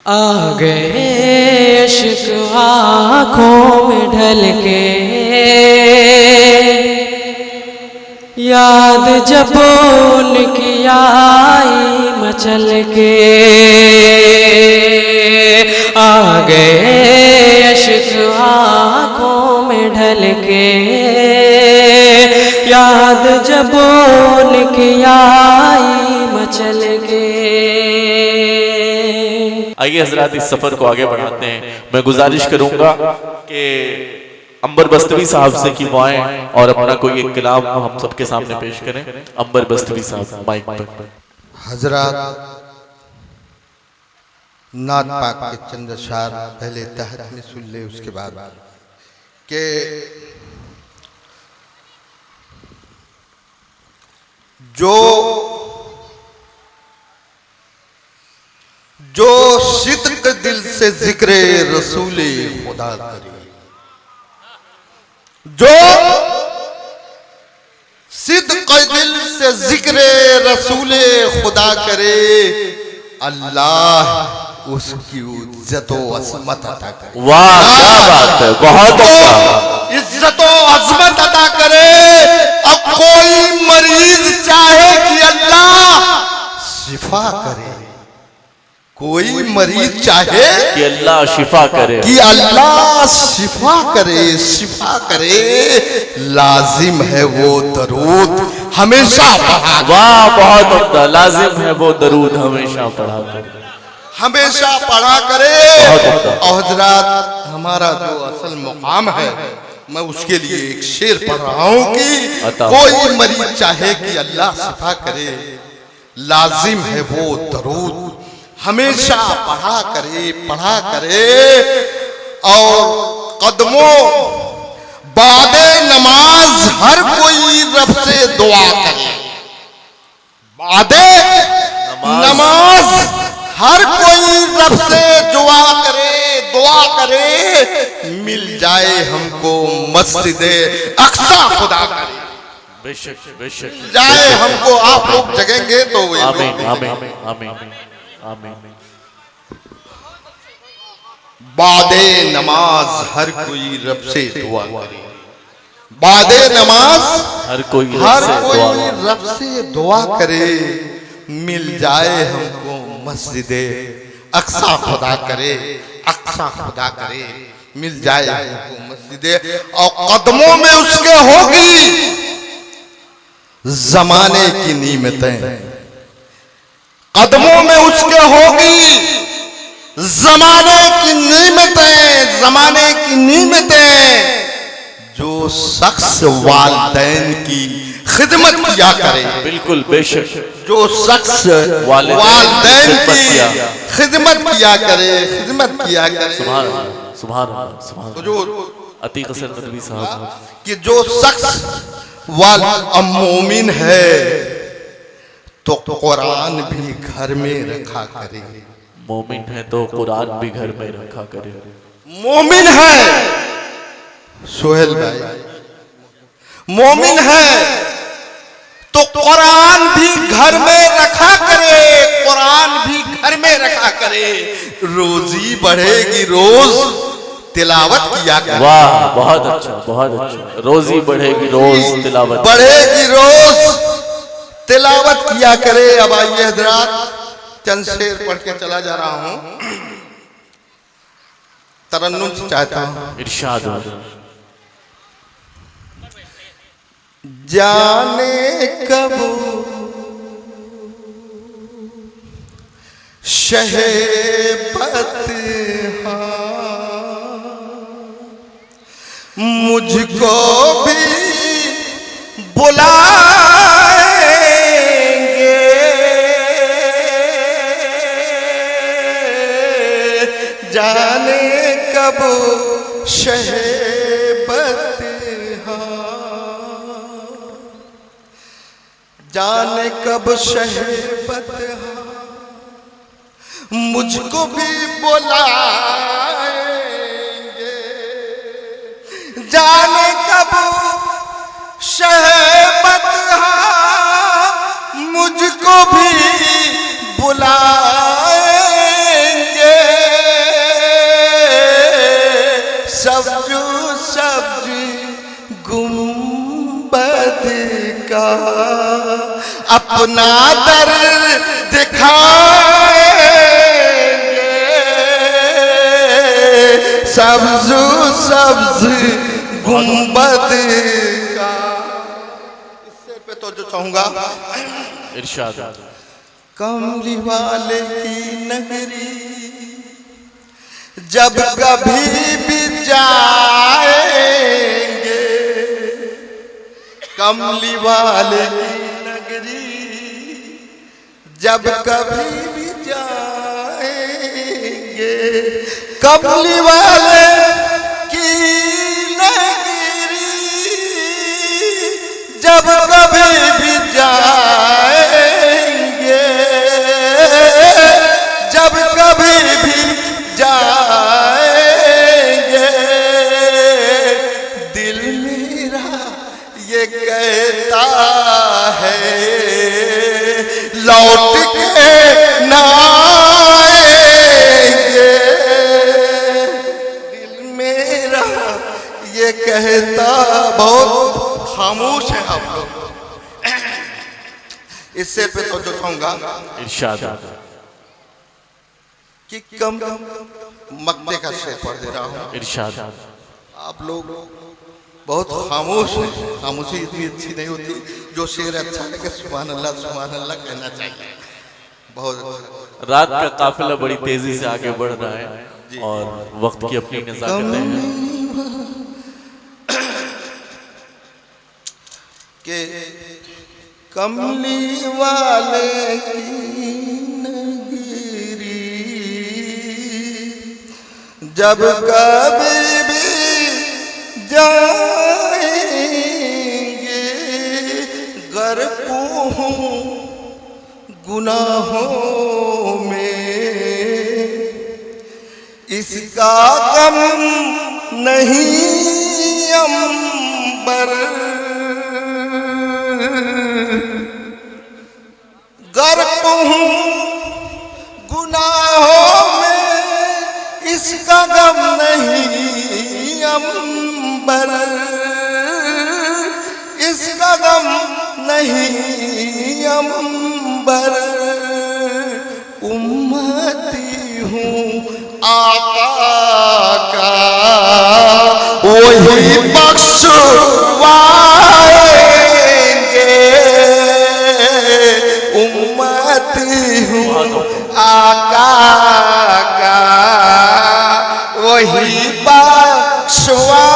आ गए इश्क आँखों में ढल के, याद जब उनकी आई मचल के। आ गए इश्क आँखों में ढल के, याद जब उनकी आई मचल के। आइए हजरात इस सफर को आगे बढ़ाते हैं। मैं गुजारिश करूंगा कि अंबर बस्तवी साहब से की दुआएं और अपना कोई एक कलाम हम सबके सामने पेश करें। अंबर बस्तवी साहब माइक पर। हजरात नात पाक के चंद अशार पहले तहत में सुन ले, उसके बाद के जो सिद्क दिल से जिक्र रसूल खुदा करे, जो सिद्क दिल से जिक्र रसूल खुदा करे, अल्लाह उसकी इज्जत व अजमत अता करे। वाह क्या बात है, बहुत अच्छा। इज्जत व अजमत अता करे। अब कोई मरीज चाहे कि अल्लाह शिफा करे, कोई मरीज चाहे कि अल्लाह शिफा करे, कि अल्लाह शिफा करे, शिफा करे, लाजिम है वो दरूद हमेशा पढ़ा। वाह बहुत अच्छा, लाजिम है वो दरूद हमेशा पढ़ा करे, हमेशा पढ़ा करे। और हजरात हमारा जो असल मुकाम है, मैं उसके लिए एक शेर पढ़ रहा हूँ कि कोई मरीज चाहे कि अल्लाह शिफा करे, लाजिम है वो दरूद हमेशा पढ़ा करे, पढ़ा करे। और कदमों बादे नमाज हर कोई रब से दुआ करे, बादे नमाज हर कोई रब से दुआ करे, दुआ करे, मिल जाए हमको मस्जिदे अक्सा खुदा करे। बेशक बेशक जाए हमको, आप लोग जगेंगे तो आमीन आमीन आमीन आमीन। बादे नमाज हर कोई रब से दुआ करे, बादे नमाज हर कोई रब से दुआ करे, मिल जाए हमको मस्जिदे अक्सा खुदा करे, अक्सा खुदा करे, मिल जाए हमको मस्जिदे। और कदमों में उसके होगी जमाने की नीमतें, कदमों में उसके होगी जमाने की नीमतें, जमाने की नीमतें। जो शख्स वालिदैन की खिदमत किया करे, बिल्कुल बेशक, जो शख्स वालिदैन की खिदमत किया करे, खिदमत किया करे। सुभान अल्लाह सुभान अल्लाह सुभान अल्लाह। जो अतीक हसन नदवी साहब कि जो शख्स मोमिन है तो कुरान भी घर में रखा करे, मोमिन है तो कुरान भी घर में रखा करे। मोमिन है सोहेल भाई, मोमिन है तो कुरान भी घर में रखा करे, कुरान भी घर में रखा करे। रोजी बढ़ेगी रोज तिलावत किया करे। वाह बहुत अच्छा बहुत अच्छा। रोजी बढ़ेगी रोज तिलावत बढ़ेगी रोज तिलावत किया करे। अब आइए हजरात चंद शेर पढ़ के चला जा रहा हूं, तरन्नुम से चाहता हूं। इरशाद हो। जाने कब शहेबत मुझको भी बुलाएंगे, जाने कब शहेबत जाने कब शहेबत मुझको भी बुलाएंगे, जाने कब शहेबत मुझको भी बुलाएंगे। अपना दर दिखाएंगे, सब्ज सब्ज गुंबद का। इससे पे तो जो चाहूंगा इरशाद। कमली वाले की नगरी जब कभी भी जाएंगे, कमली वाले की नगरी जब कभी भी जाएंगे, कमली वाले की नगरी जब कभी भी जाएंगे, जब कभी भी जाएंगे, दिल मेरा ये कहता है लौट के ना आएंगे, दिल मेरा ये कहता। बहुत खामोश है आप लोग, इससे पे तो जो कहूंगा इरशाद। कि कम मक्ते का शेर पढ़ दे रहा हूँ। इरशाद। आप लोग बहुत खामोश हैं, खामोशी इतनी अच्छी नहीं होती। जो शेर अच्छा लगे सुभान अल्लाह कहना चाहिए। बहुत अच्छा। रात का काफिला बड़ी तेजी से आगे बढ़ रहा है और वक्त की अपनी नज़ाकतें हैं कि कमली वाले की जब कभी भी जाएंगे, गर्क हूँ गुनाहों में, इसका गम नहीं अंबर, गर्क हूँ गुनाहों में, इसका गम नहीं अंबर, इसका गम नहीं अंबर, उम्मती हूँ आका का वही बख्शवाएंगे, उम्मती हूँ आका का वही बख्शवा